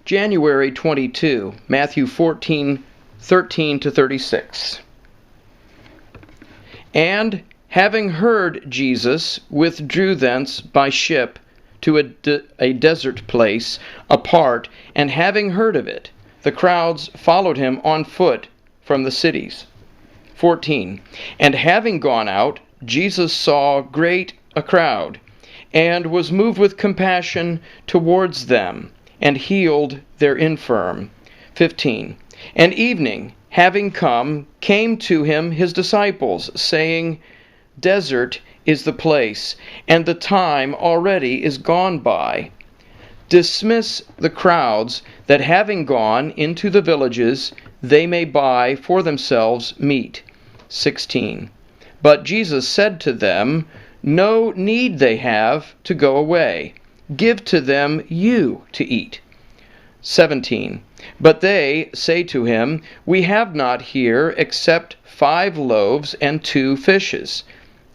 January 22, Matthew 14:13-36. And having heard Jesus withdrew thence by ship to a desert place apart, and having heard of it, the crowds followed him on foot from the cities. 14. And having gone out, Jesus saw great a crowd, and was moved with compassion towards them, and healed their infirm. 15. And evening, having come, came to him his disciples, saying, Desert is the place, and the time already is gone by. Dismiss the crowds, that having gone into the villages, they may buy for themselves meat. 16. But Jesus said to them, No need they have to go away. Give to them you to eat. 17. But they say to him, We have not here except 5 loaves and 2 fishes.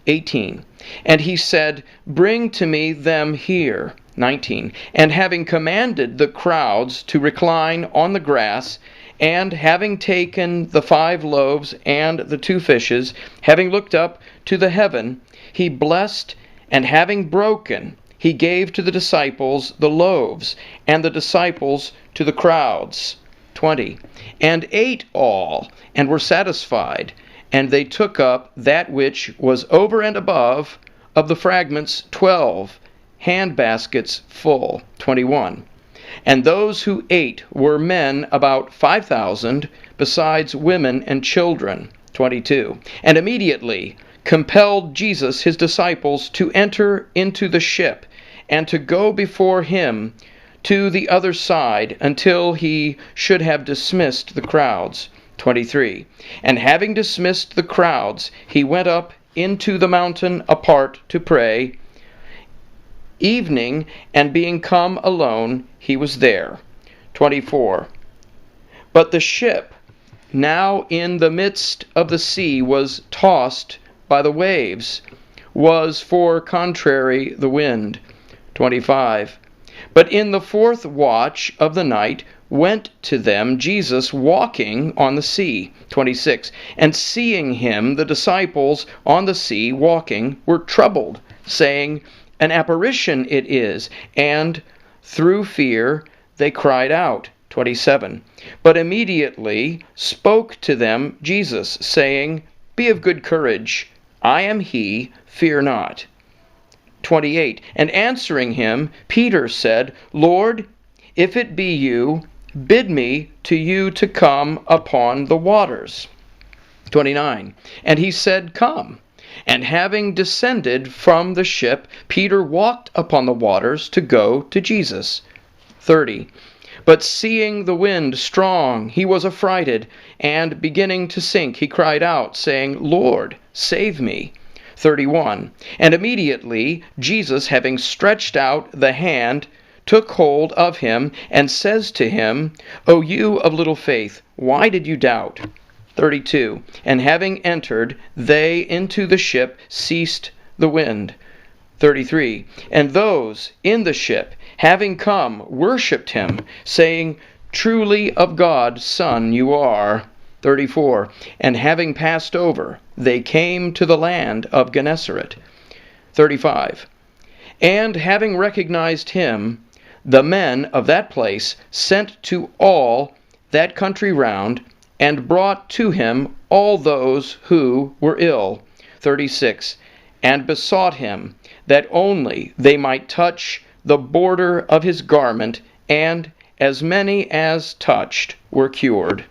18. And he said, Bring to me them here. 19. And having commanded the crowds to recline on the grass, and having taken the 5 loaves and the 2 fishes, having looked up to the heaven, he blessed, and having broken, he gave to the disciples the loaves, and the disciples to the crowds. 20. And ate all, and were satisfied, and they took up that which was over and above of the fragments 12 handbaskets full. 21. And those who ate were men about 5,000, besides women and children. 22. And immediately compelled Jesus his disciples to enter into the ship, and to go before him to the other side, until he should have dismissed the crowds. 23. And having dismissed the crowds, he went up into the mountain apart to pray. Evening, and being come alone, he was there. 24. But the ship, now in the midst of the sea, was tossed by the waves, was for contrary the wind. 25. But in the 4th watch of the night went to them Jesus walking on the sea. 26. And seeing him, the disciples on the sea walking were troubled, saying, An apparition it is, and through fear they cried out. 27. But immediately spoke to them Jesus, saying, Be of good courage, I am he, fear not. 28. And answering him, Peter said, Lord, if it be you, bid me to you to come upon the waters. 29. And he said, Come. And having descended from the ship, Peter walked upon the waters to go to Jesus. 30. But seeing the wind strong, he was affrighted, and beginning to sink, he cried out, saying, Lord, save me. 31. And immediately Jesus, having stretched out the hand, took hold of him, and says to him, O you of little faith, why did you doubt? 32. And having entered they into the ship, ceased the wind. 33. And those in the ship, having come, worshipped him, saying, Truly of God, Son you are. 34. And having passed over, they came to the land of Gennesaret. 35. And having recognized him, the men of that place sent to all that country round, and brought to him all those who were ill. 36. And besought him that only they might touch the border of his garment, and as many as touched were cured.